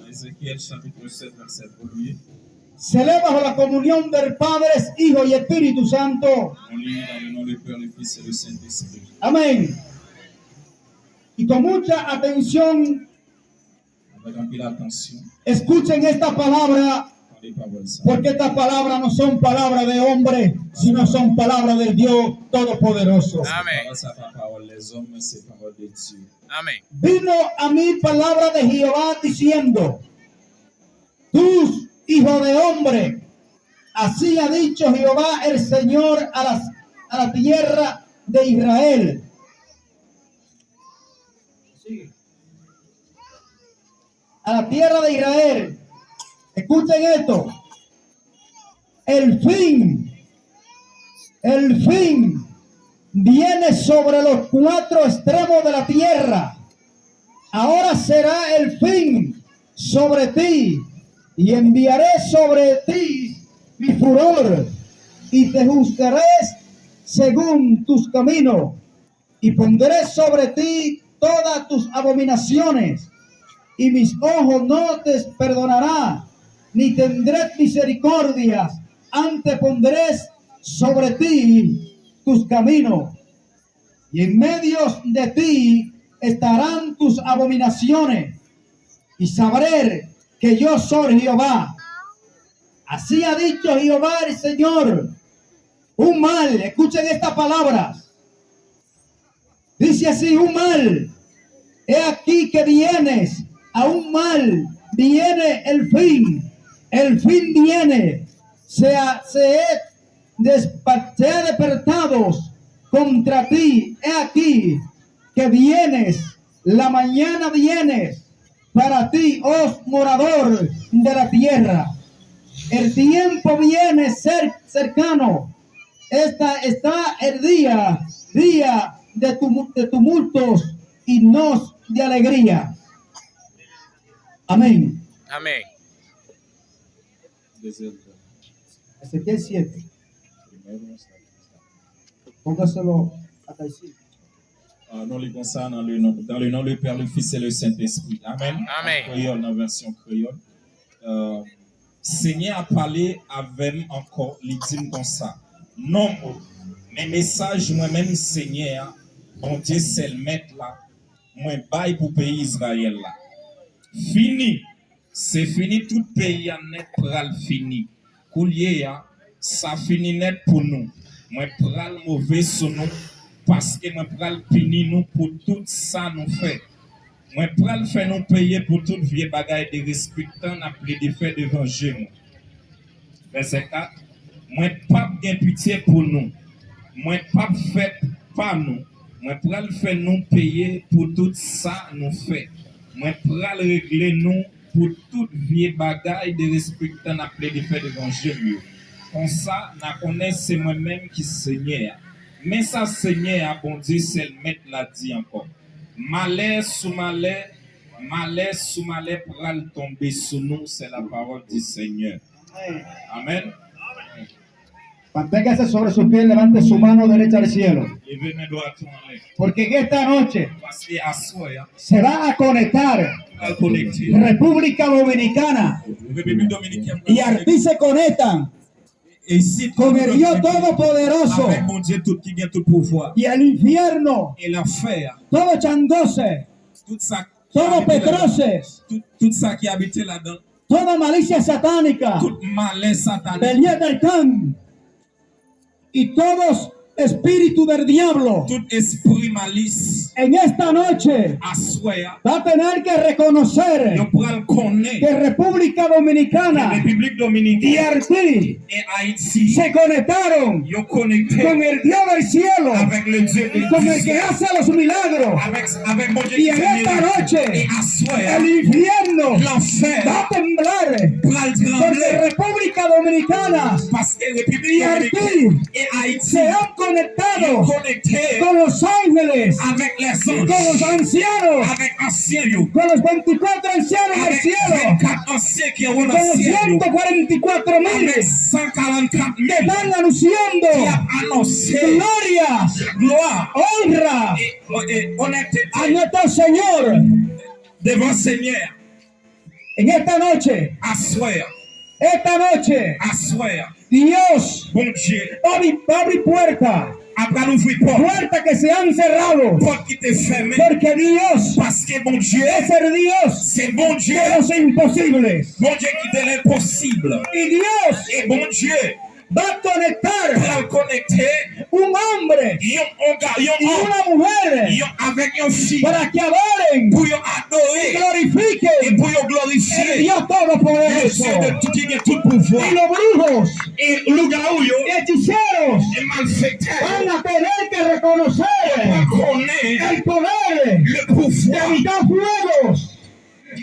Ézéchiel chapitre 7, verset 1er. Se lee bajo la comunión del Padre, Hijo y Espíritu Santo. On lit dans le nom du Père, le Fils et le Saint-Esprit. Amén. Y con mucha atención, Avec un peu d'attention, escuchen esta palabra, dans les paroles saintes. porque estas palabras no son palabras de hombre, sino son palabras del Dios Todopoderoso. Amén. C'est pas parole des hommes, mais c'est parole de Dieu. Amén. Vino a mí palabra de Jehová diciendo: Tú, hijo de hombre, así ha dicho Jehová el Señor a la tierra de Israel. A la tierra de Israel. Escuchen esto. El fin viene sobre los cuatro extremos de la tierra. Ahora será el fin sobre ti, y enviaré sobre ti mi furor, y te juzgaré según tus caminos, y pondré sobre ti todas tus abominaciones, y mis ojos no te perdonarán, ni tendré misericordia, antes pondré sobre ti tus caminos, y en medio de ti estarán tus abominaciones, y sabré que yo soy Jehová. Así ha dicho Jehová el Señor. Un mal, escuchen estas palabras. Dice así: un mal. He aquí que vienes a un mal. Viene el fin. El fin viene. Se ha despertado contra ti. He aquí que vienes. La mañana vienes para ti, oh morador de la tierra. El tiempo viene cercano. Está el día de tumultos y no de alegría. Amén. Amén. Ezequiel 7. Primero, Póngaselo acá. nous lisons ça dans le nom du Père, le Fils et le Saint-Esprit. Amen. Amen. Créole, dans la version créole. Seigneur a parlé avec encore, il dit comme ça. Non, mes messages, moi-même, Seigneur, bon Dieu, c'est le maître là, moi, bail pour le pays Israël là. Fini, c'est fini, tout pays en net pral fini. Coulier, ça finit net pour nous. Moi, pral mauvais sur nous, parce que moi, pral fini nous pour tout ça nous fait. Moi, pral faire nous payer pour toute vieille bagaille de respectant, appelé de faire devant Jésus. Verset 4. Moi, pas bien pitié pour nous. Moi, pas fait par nous. Moi, pral faire nous payer pour tout ça nous fait. Moi, pral régler nous pour toute vieille bagaille de respectant, appelé de faire devant Jésus. Comme ça, nous connaissons moi-même qui Seigneur. Mais ça, Seigneur, bon Dieu, c'est le maître l'a dit encore. Malheur sous malheur pour tomber sur nous, c'est la parole du Seigneur. Amen. Manténgase sobre su pie, levante su mano derecha al cielo. Levez mes doigts en l'air. Porque en esta noche Parce que à soir, se va a conectar à connecter. República Dominicana République Dominicaine. y aquí se conectan Et ici, con el Dios Todopoderoso avec mon Dieu tout qui gagne tout pouvoir. y el infierno, Et l'enfer, todo Chandose, tout ça, todo Petroses, tout ça qui habite là-dedans, toda malicia satánica, tout malin satanique, Belial del Can y todos espíritu del diablo tout esprit malice, en esta noche à soir, va a tener que reconocer on pourra le connaître. que República Dominicana République y Dominicaine Haití et Haïti, se conectaron ils ont connecté con el Dios del cielo, avec le Dieu et con el que hace los milagros, avec mon Dieu y qui en fait esta miracle. noche Et à soir, el infierno l'enfer va a temblar pourra le porque trembler República Dominicana parce que République y Dominicaine Haití et Haïti se han sont conectado connectés con los ángeles, avec les con los anges, ancianos, avec anciens, yo, con los 24 ancianos del avec cielo, 24 anciens qui ont con le los ciel, yo, 144,000 avec 144 que 000 están anunciando qui a annoncé gloria, gloire honra et honnêteté a nuestro Señor. devant le Seigneur. En esta noche, Assoir, esta noche, assoir. Dios Bon Dieu, va a abrir puertas. après l'ouvrir porte. Puertas que se han cerrado. Porte qui t'est fermée. Porque Dios Parce que bon Dieu, es el Dios c'est bon Dieu. de los imposibles. Bon Dieu qui de l'impossible. Y Dios Et bon Dieu, va a conectar va connecter un hombre yon y una mujer avec yon fille para que adoren pour yon y adorer et glorifiquen pour yon el glorifier Dios le Todopoderoso. Dieu de tout qui a tout pouvoir. Y los brujos Et loup-garou yo, y hechiceros et malfaiteur, van a tener que reconocer connaît el poder le pouvoir de mitad fuegos,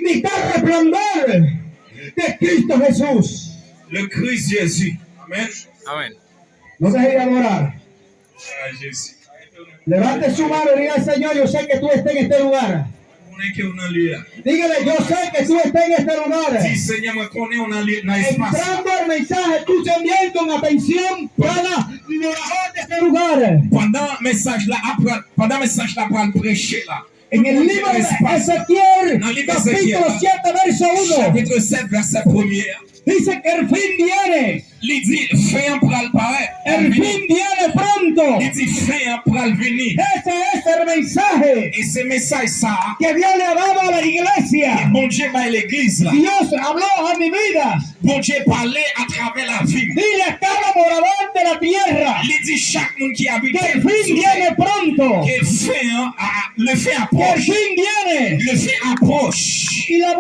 mitad resplandor de Cristo Jesús. le Christ Jésus. Amen. Amén. No deje de adorar. Ah, Jésus. Levante su mano y diga al Señor, yo sé que tú estás en este lugar. On est que on a lieu là. Dígale, yo sé que tú estás en este lugar. Dis Seigneur, moi connais on a lieu dans l'espace. Entrando el mensaje, escuchen bien con atención para liberar de este lugar. Pendant message là, après, pendant message là, pour le prêcher là. En el libro de Ezequiel, No, libro de Ezequiel. capítulo 7, verso 1, Chapitre 7, verset 1er. dice que el fin viene. Il dit, fin pour le paraître. El fin viene pronto. Il dit, fin pour le venir. Ese es el mensaje Et ce message ça, que Dios le ha dado a la iglesia. bon Dieu va à l'église là. Dios habló a mi vida. Bon Dieu parlait à travers la vie. Dile a cada morador de la tierra Il dit, chaque monde qui habite que el fin viene pronto. que fin, le fin Que el approche. fin viene. Le fin approche. Y las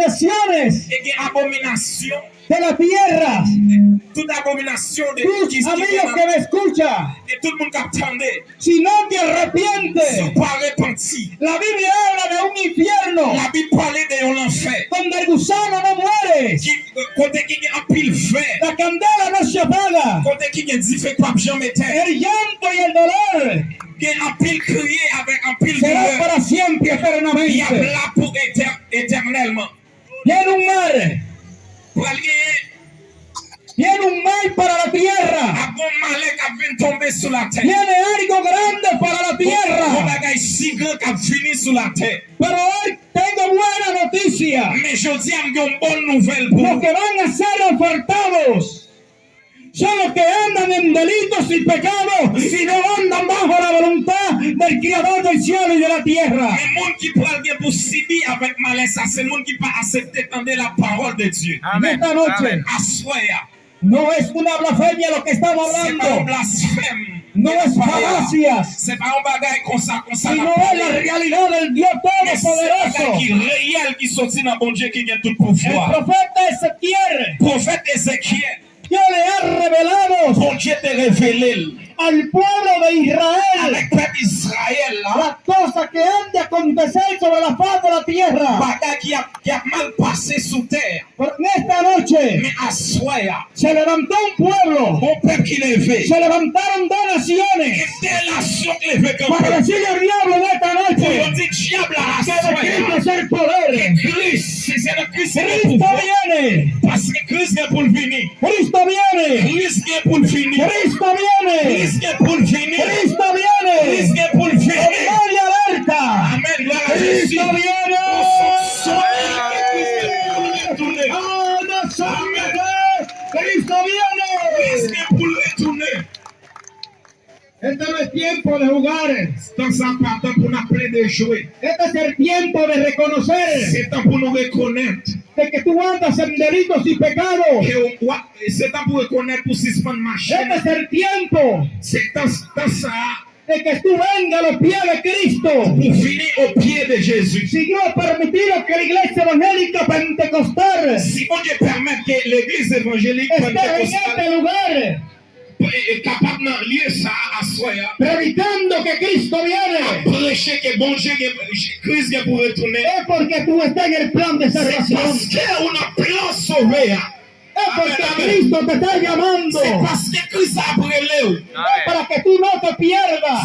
abominaciones Et que abomination, de la tierra. toute abomination de Tus qui amigos que me escuchan, et tout le monde qui attendait, si no te ne arrepientes, sont pas repentis. la Biblia habla de un infierno La Bible parlait de l'enfer. donde el gusano no muere, Qui, côté qui a un pile fait, la candela no se apaga, côté qui a dit fait pas jamais terre, el llanto y el dolor qui a un pile crié avec un pile será douleur. para siempre, Il y a eternamente. là pour éternellement. Viene un mar, Pour aller viene un mal para la tierra, à bon malheur qui vient tomber sur la terre. viene algo grande para la Un tierra. bagage si grand qui fini sur la terre. Pero hoy tengo buena noticia. Mais je dis à une bonne nouvelle pour Los vous. que van a ser ofertados son los que andan en delitos y pecados y no andan bajo la voluntad del Creador del cielo y de la tierra. Les gens qui prennent bien pour subir avec malheur, ça c'est les gens qui pas accepter d'entendre la parole de Dieu. Amén. Esta noche Amén. Assoya, no es una blasfemia lo que estamos c'est pas un hablando, blasphème. no es falacias, C'est pas un bagage comme ça sino es la realidad del Dios Mais c'est un bagage Todopoderoso. qui est réel, qui sortit dans bon Dieu, qui a tout El pouvoir. profeta Ezequiel, Prophète Ézéchiel, Dios le ha revelado bon Dieu te révélé al pueblo de Israel avec le peuple Israël là, las cosas que han de acontecer sobre la faz de la tierra. bagage qui a mal passé sous terre. Pero en esta noche Mais assoya, se levantó un pueblo, bon peuple qui levé. se levantaron dos Et naciones telle nation qui levé comme para peuple. decirle al diablo en esta Pour noche dire diable à que de Cristo assoya. es el poder. Christ, c'est le Christ qui est le Cristo pouvoir. viene, Parce que Christ est pour le venir. Cristo viene, Christ est pour le finir. Cristo viene, Christ est pour le finir. Cristo Christ viene. est pour le finir. Memoria alerta. Amen. Gloire à Jésus. Cristo viene. Retourner. ¡Ah, no soñate! ¡Cristo Christ viene! est pour le retourner. Este no es tiempo de jugar. Dans ça, pas temps pour nous appeler de jouer. Este es el tiempo de reconocer C'est temps pour nous reconnaître. de que tú andas en delitos y pecados. C'est temps pour reconnaître pour suspendre ma Este chaîne. es el tiempo C'est dans ça de que tú vengas a los pies de Cristo. pour finir au pied de Jésus. Si Dios ha permitido que la iglesia evangélica pentecostal Si bon Dieu permet que l'église évangélique esté en pentecostale este lugar est capable de lier ça à soi, predicando que Cristo viene, prêcher que bon Dieu, que Christ est pour retourner, es porque tú estás en el plan de c'est salvación. parce qu'on a plan sauvé. Es porque Cristo te está llamando. C'est parce que Christ a brûlé. Es para que tú no te pierdas.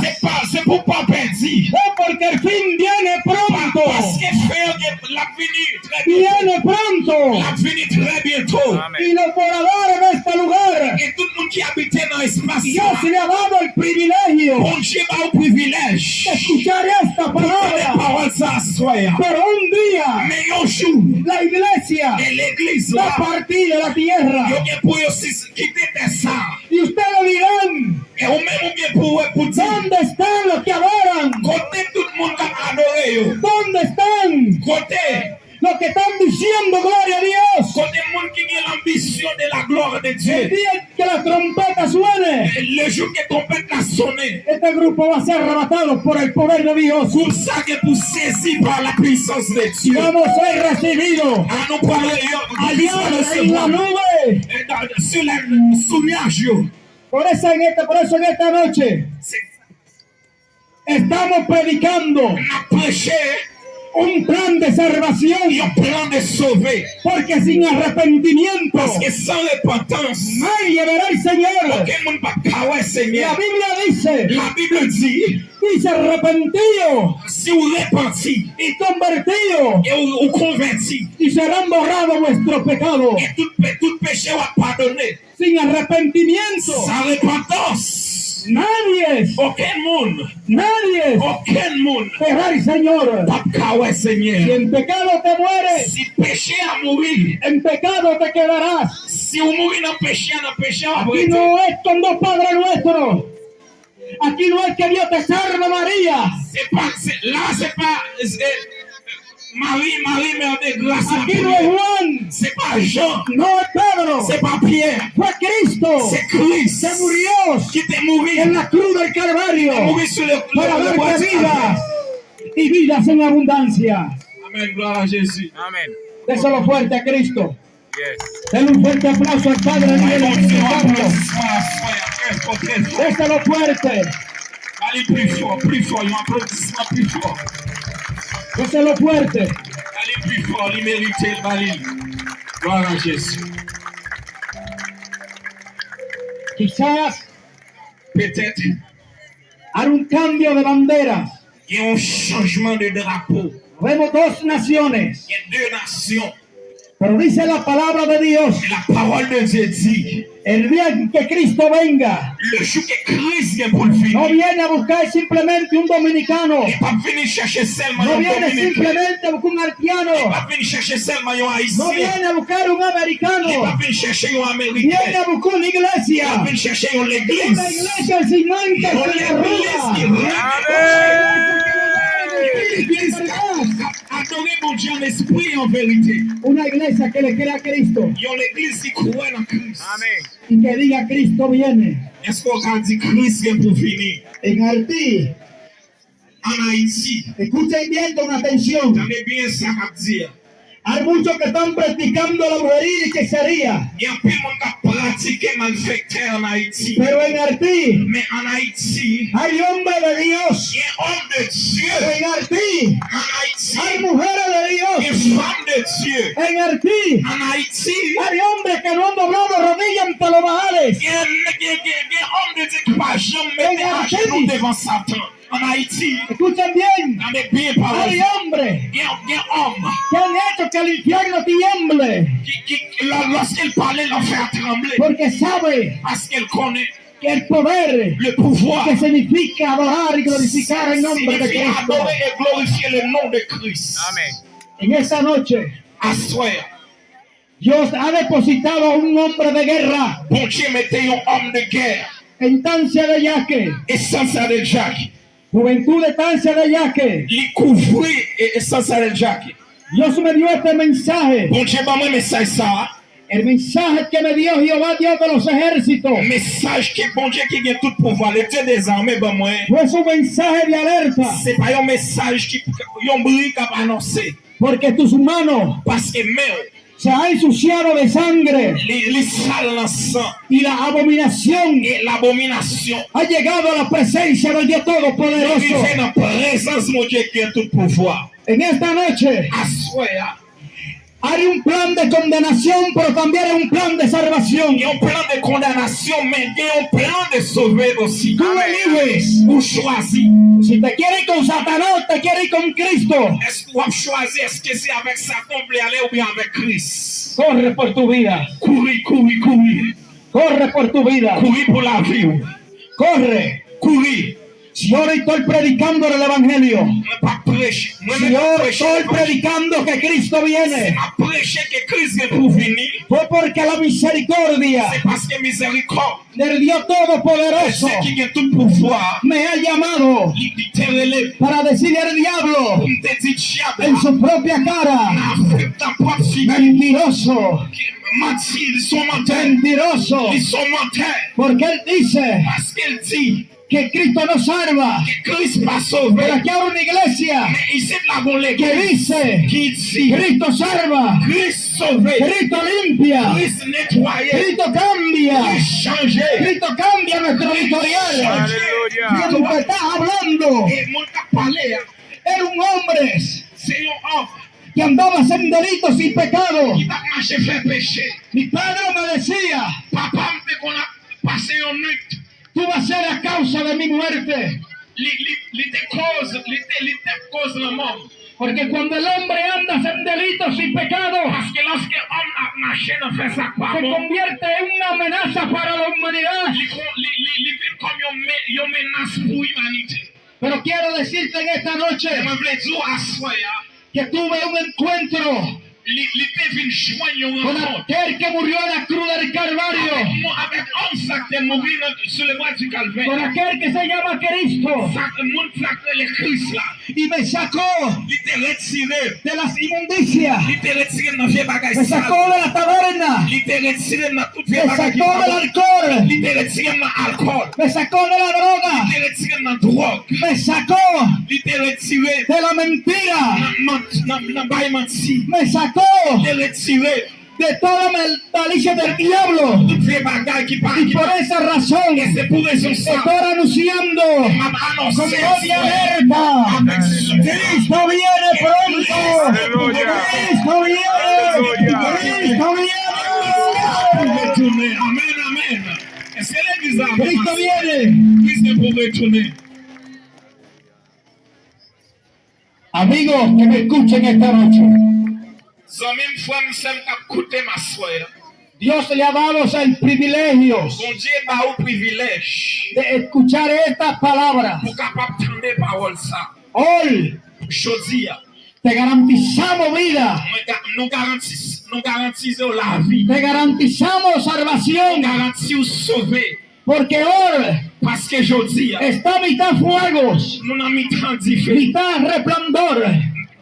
C'est pour pas perdre. Es porque el fin viene pronto. Parce que frère, la fini très bientôt. Viene pronto. La fini très bientôt. Amén. Y los moradores de este lugar, Et tout le monde qui habitait dans l'espace, Dios le ha dado el privilegio bon Dieu a un privilège. de escuchar esta Les palabra. paroles ça à soi. Pero un día Mais un jour, la iglesia iglesia Et l'église va là, a partir de la tierra. yo bien pour aussi quitter ça. Y ustedes dirán, Et ou même bien pour dire, ¿dónde están los que adoran? côté tout le monde qui a adoré yo. ¿Dónde están Côté, los que están diciendo gloria a Dios? côté monde qui a l'ambition de la gloire de El Dieu. día que la trompeta suene, Le jour que trompette a sonné, este grupo va a ser arrebatado por el poder de Dios. pour ça que pour saisir par la puissance de Y Dieu. vamos a ser recibidos À nous parler, allá en la nube. sur le nuage, yo. Por eso en esta noche C'est estamos predicando un prêché, un plan de salvación. un plan de sauver. Porque sin arrepentimiento Parce que sans repentance, nadie verá al Señor. aucun monde va pas La Seigneur. Biblia dice, La Bible dit, arrepentido si vous repentez y convertido et vous convertis, y serán borrados vuestros pecados. et tout péché va pardonner. Sin arrepentimiento, Sans repentance, nadie aucun monde verá al Señor. va pas Si Seigneur. en pecado te mueres, Si péché a mourir, en pecado te quedarás. si vous mourrez dans le péché va Aquí arrêter. no es con dos padres nuestros. Aquí no es que Dios te salve, María. Là, c'est pas Marie, mère de grâce. Aquí no es Juan, C'est pas Jean, no es Pedro. c'est pas Pierre, Fue Cristo c'est Christ que murió qui t'est mouru. en la cruz del Calvario Mouru sur le para bois darte de vida y vidas en abundancia. Amen, gloire à Jésus. Amen. Déselo fuerte a Cristo. Yes. Denle un fuerte aplauso al Padre en el Espíritu Santo. Très fort, très fort. Déselo fuerte. Allez plus fort, un applaudissement plus fort. Déselo fuerte. Allez plus fort, il mérite le balil. Gloire à Jésus. Quizás Peut-être hará un cambio de banderas. il y a un changement de drapeau. Vemos dos naciones, Il y a deux nations. pero dice la palabra de Dios, Et la parole de Dieu dit, el día en que Cristo venga, le jour que Christ vient pour le no finir, viene a buscar simplemente un dominicano, il n'est pas venu chercher seulement no un viene dominicain. simplemente a buscar un Il n'est haitiano, pas venu chercher seulement un no haïtien. viene a buscar un Il n'est pas americano, venu chercher un viene américain. a buscar una Il est iglesia, venu chercher une una église. iglesia sin mancha, Une sin église qui arruga, L'église adorer mon Dieu en esprit et en vérité. una iglesia que le crea a Cristo Il y a l'église qui croit en Christ. Amen. y que diga Cristo viene. Est-ce qu'on a dit Christ vient pour finir? En Haití, En Haïti, escuchen bien con atención, j'avais bien ça à dire. hay muchos que están practicando la brujería y hechicería, Il y a un peu de monde qui a pratiqué malfaiteur en Haïti. pero en Haití Mais en Haïti, hay hombres de Dios, il y a un homme de Dieu. en Haití En Haïti, hay mujeres de il y a Dios, une femme de Dieu. en Haití En Haïti, hay hombres que no han doblado rodillas ante los Baales, il y a un homme de Dieu qui ne va jamais mettre à genoux devant Satan. En Haïti, escuchen bien, on est bien parlé. hay hombres Il y a un homme que han hecho que el infierno tiemble, lorsqu'il parlait, l'enfer tremblait. porque sabe Parce qu'elle connaît que el poder le pouvoir. que significa adorar y glorificar el nombre de Signifie Cristo. adorer et glorifier le nom de Christ. Amen. En esta noche, Asseoir. Dios ha depositado a un hombre de guerra Bon Dieu mettait un homme de guerre. en Tancia de Yaque, Essence de Jacques. juventud de Tancia de Yaque. Il couvrit essence de Jacques. Dios me dio este mensaje, Bon Dieu, bah, moi, message ça. el mensaje que me dio Jehová, Dios de los ejércitos. Message que bon Dieu qui a tout pouvoir. Le Dieu des armées, bah, moi. Fue su mensaje de alerta, C'est pas un message qui un bruit qui a annoncé. porque tus manos Parce que même se han ensuciado de sangre les sales en sang y la abominación et l'abomination. ha llegado a la presencia del Dios Il Todopoderoso. vient en présence, mon Dieu qui a tout pouvoir. En esta noche Asseoir. hay un plan de condenación, pero también hay un plan de salvación. Il y a un plan de condamnation, mais il y a un plan de sauver aussi. Tú eliges Vous choisissez. si te quieres ir con Satanás, te quieres ir con Cristo. Est-ce que vous choisissez? Est-ce que c'est avec Satan que vous voulez aller ou bien avec Christ? Corre por tu vida, Courir, courir, courir. corre por tu vida, Courir pour la vie. corre. Courir. Si yo ahora estoy predicando el Evangelio, Ne pas prêcher. si yo estoy predicando que Cristo viene, À prêcher que crise est pour venir, fue porque la misericordia c'est parce que miséricorde, del Dios Todopoderoso c'est qui a tout pouvoir, me ha llamado il te relève para decirle al diablo pour te dire diable, en su propia cara, avec ta propre figure, mentiroso, mentir, ils sont menteurs, mentiroso, ils sont menteurs, porque él dice parce qu'elle dit que Cristo no salva, que Christ va pero sauver. aquí hay una iglesia Mais ici, la bonne que l'église dice qui dit Cristo salva, Christ sauver, Cristo limpia, Christ nettoyer, Cristo cambia, Christ changer. Cristo cambia nuestro historial. Aleluya. Y lo que estás hablando Et mon cas parlé, era un hombre c'est un homme que andaba sin delitos y pecado. qui t'a marché faire péché. Mi padre me decía, Papa me fait qu'on a passé une nuit. tú vas a ser la causa de mi muerte. Il te cause la mort. Porque cuando el hombre anda sin delitos y pecados, Parce que lorsque l'homme a marché dans faire ça, se pardon, convierte en una amenaza para la humanidad. il vit comme une menace pour l'humanité. Pero quiero decirte en esta noche Je me voulais dire à soi, que tuve un encuentro il était venu joindre une con rencontre. aquel que murió en la cruz del Calvario, Avec homme qui est mort sur le bois du Calvaire. con aquel que se llama Cristo, Mon sacré le Christ là. y me sacó Il t'est retiré. de las inmundicias, Il t'est retiré dans les bagages me sales. sacó de la taberna, Il t'est retiré dans toutes les me bagages. sacó del alcohol, Il t'est retiré dans l'alcool. me sacó de la droga, Il t'est retiré dans la drogue. me sacó Il t'est retiré de la mentira, dans bail menti. me sacó Il t'est retiré de toda malicia del diablo. toutes les bagages qui parlent. Y por esa razón Et c'est pour raison ça. estoy anunciando M'a con annoncé voz de alerta. avec succès. Cristo viene pronto. Aleluya. Cristo viene. Cristo viene. Retourner. Amen, amen. Est-ce que l'église a Cristo avancé? viene. Christ est pour retourner. Amigos que me escuchen esta noche, Son même fois, nous sommes à écouter ma soeur. Dios le ha dado el privilegio Bon Dieu m'a au privilège de escuchar estas palabras. pour capable entendre parole ça. Hoy Jodi, te garantizamos vida, nous garantissons la vie. te garantizamos Nous salvación, garantissons sauver. porque hoy Parce que jodi, está mitad fuegos, nous n'avons mis tant d'effet. mitad resplandor.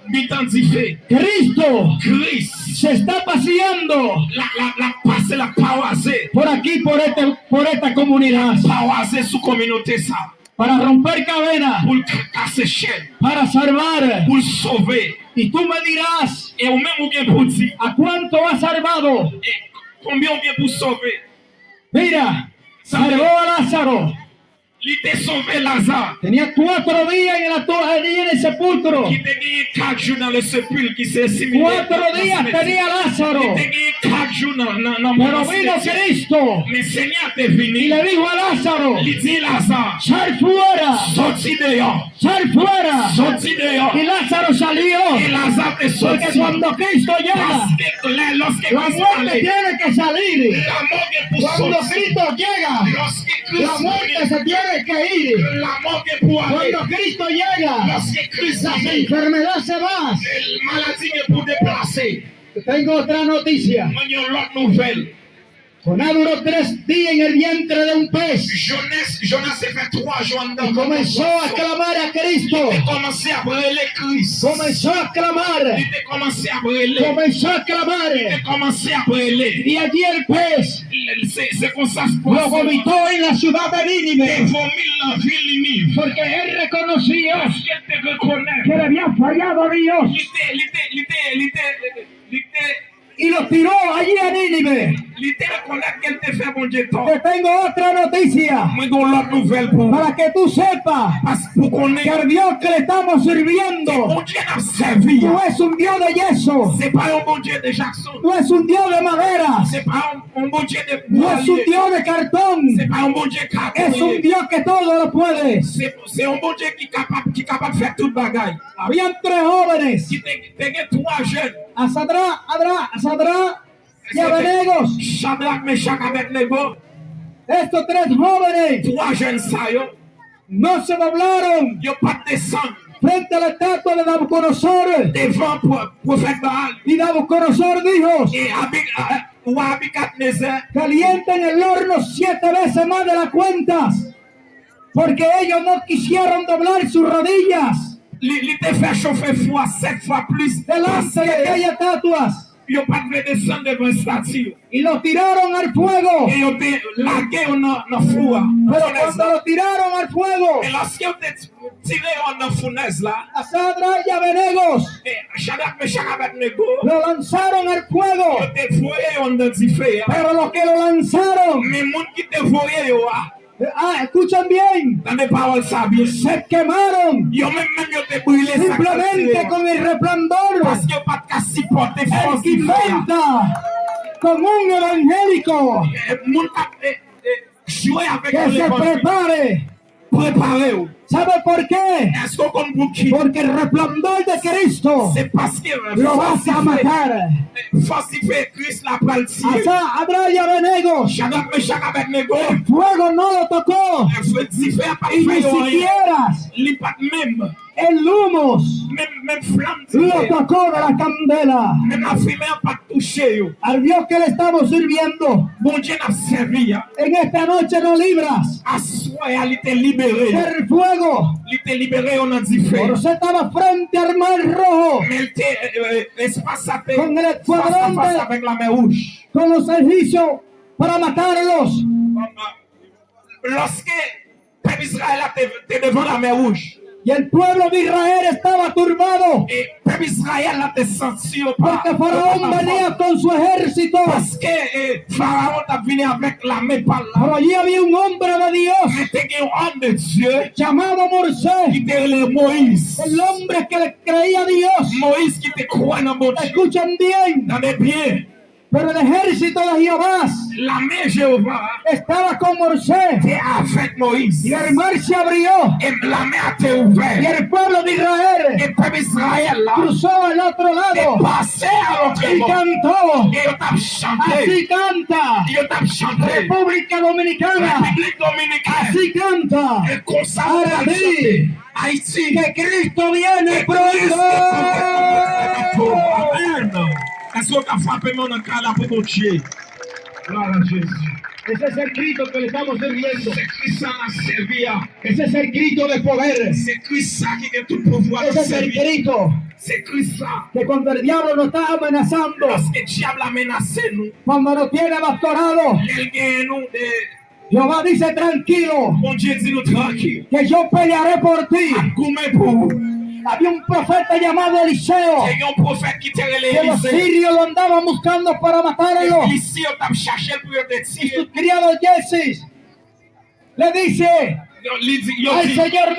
Mis tant d'effet. Cristo Christ, se está paseando la passe, la paroisse. por aquí, por esta comunidad, Paroisse sous communauté ça. para romper cadenas, Pour casser chaîne. para salvar. Pour sauver. Y tú me dirás, Et au même ou bien pour dire. ¿a cuánto ha salvado? Et combien on vient pour sauver? Mira, salvó a Lázaro. Il t'a sauvé Lazare. Tenía 4 días allí en el sepulcro. Qui t'a gagné 4 jours dans le sépulcre, qui s'est assimilé. 4 días tenía Lázaro. Il t'a gagné 4 jours dans Pero vino Cristo Mais Seigneur t'est y venu. le dijo a Lázaro, Il dit Lazare, sal fuera, sorti dehors. sal fuera. Sorti dehors. Y Lázaro salió. Et Lazare est Porque sorti. cuando Cristo llega, Parce que lorsque la Christ muerte allait, tiene que salir. la mort est pour Cuando sortir. Cristo llega, Lorsque la Christ muerte vient, se tiene que ir. la mort est pour aller. Cuando Cristo llega, Lorsque Christ la arrive, enfermedad se va. la maladie est pour déplacer. Tengo otra noticia. Moi, il y a une autre nouvelle. Jonás duró 3 días en el vientre de un pez Jonas s'est fait 3 jours en y comenzó a clamar a Cristo. Il a commencé à brûler Christ. Comenzó a clamar. Il a commencé à brûler. Comenzó a clamar. Il a commencé à brûler. Y allí el pez C'est comme ça se lo passe. vomitó en la ciudad de Il Nínive. vomit la ville Ninive. Porque él reconoció Parce qu'elle te reconnaît. que le había fallado a Dios. Y lo tiró allí a Nínive. Il te reconnaît qu'elle te fait mon Dieu tort. Te tengo otra noticia Moi, j'ai l'autre nouvelle pour vous. para que tú sepas Parce que pour qu'on que ait el Dios que le estamos mon sirviendo Dieu n'a servi. no es un Dios de yeso, C'est pas un bon Dieu de Jackson. no es un Dios de madera, C'est pas un bon Dieu de no es un bois. Dios de cartón, C'est pas un bon Dieu es un cartonnier. Dios que todo lo puede. C'est un bon Dieu qui est capable de faire toute bagaille. Habían 3 jóvenes, Qui te 3 jeunes. a Sadrá y Abednego. Shadrach, Meshach, Abednego. Estos 3 jóvenes 3 jeunes ça yo. no se doblaron Yo pas descendre. frente a la estatua de Nabucodonosor. devant prophète Baal. Y Nabucodonosor dijo, Et roi Abikadnezer, calienten el horno 7 veces más de las cuentas, porque ellos no quisieron doblar sus rodillas il te fait chauffer froid 7 fois plus. delante de aquellas estatuas Ils n'ont pas de descendre devant une statue. y lo tiraron al fuego. Et ils ont lagué dans le four. Pero cuando lo tiraron al fuego, Et lorsqu'ils ont tiré dans la fournaise là, a Sadrach y Abednego et Shadrach, Meshach, Abednego, lo lanzaron al fuego. ils ont dévoré dans du feu. Pero los que lo lanzaron, Mais les gens qui dévoré, escuchan bien, dans les paroles sabies, se quemaron ils ont même été brûlés. simplemente con el resplandor. Parce qu'ils n'ont pas de supporter El force que du feu. inventa con un evangélico Les gens jouer avec que se l'évangile. prepare. Préparez-vous. ¿Sabe por qué? Est-ce qu'on comprend qui? Porque el resplandor de Cristo C'est parce que lo vas a matar. falsifié Christ la pral tirer. A Sadrach y Abednego, Shadrach, Meshach, Abednego, el fuego no lo tocó dit faire pas y ni faire rien. siquiera Il pas même el humo flamme lo tirée. tocó de la candela. Même la fumée n'a pas touché. Al Dios que le estamos sirviendo, Bon Dieu n'a servi. en esta noche no libras À soi, il était libéré. del fuego. Il était libéré, on a dit fait. José estaba frente al mar rojo Mais il était espace à paix. con el Face à escuadrón face avec la mer rouge. con los egipcios para matarlos. Lorsque le peuple Israël était devant la mer rouge, Y el pueblo de Israel estaba turbado et le peuple Israël a été senti porque Faraón venía con su ejército. parce que Pharaon a venu avec la main par là. Pero allí había un hombre de Dios Mais c'était un homme de Dieu llamado Moisés, qui était le Moïse. el hombre que le creía a Dios. Moïse qui était croyant dans mon Dieu. Escuchen bien, Dans les biens, pero el ejército de Jehová la main Jéhovah estaba con Moisés était avec Moïse. y el mar se abrió Et la main a été y ouverte. el pueblo de Et Israel le peuple Israël là, cruzó al otro est lado passé à l'autre y bord. cantó. Et on t'a chanté. Así canta Et on t'a chanté. República Dominicana, République dominicaine. así canta Et consacré à Haití, Haïti. que Cristo viene Et pronto. Amen. Est-ce qu'on t'a frappé mon cas là pour mon Dieu? Gloire à Jésus. Ese es el Cristo que le estamos sirviendo. C'est Christ ça m'a servi. Ese es el Cristo de poder. C'est Christ ça qui a tout pouvoir Ese de es el servir. Cristo C'est Christ ça. que cuando el diablo nos está amenazando, Lorsque le diable a menacé nous, cuando nos tiene bastonado, il gagne nous de... Jehová dice tranquilo, Mon Dieu dit nous tranquille. que yo pelearé por ti. Gourmet pour vous. Había un profeta llamado Eliseo, C'est un prophète qui t'a que los réalisé. sirios lo andaban buscando para matarlo. Ici, on t'a cherché pour te Y tirer. su criado Jesse le dice Il dit, al Señor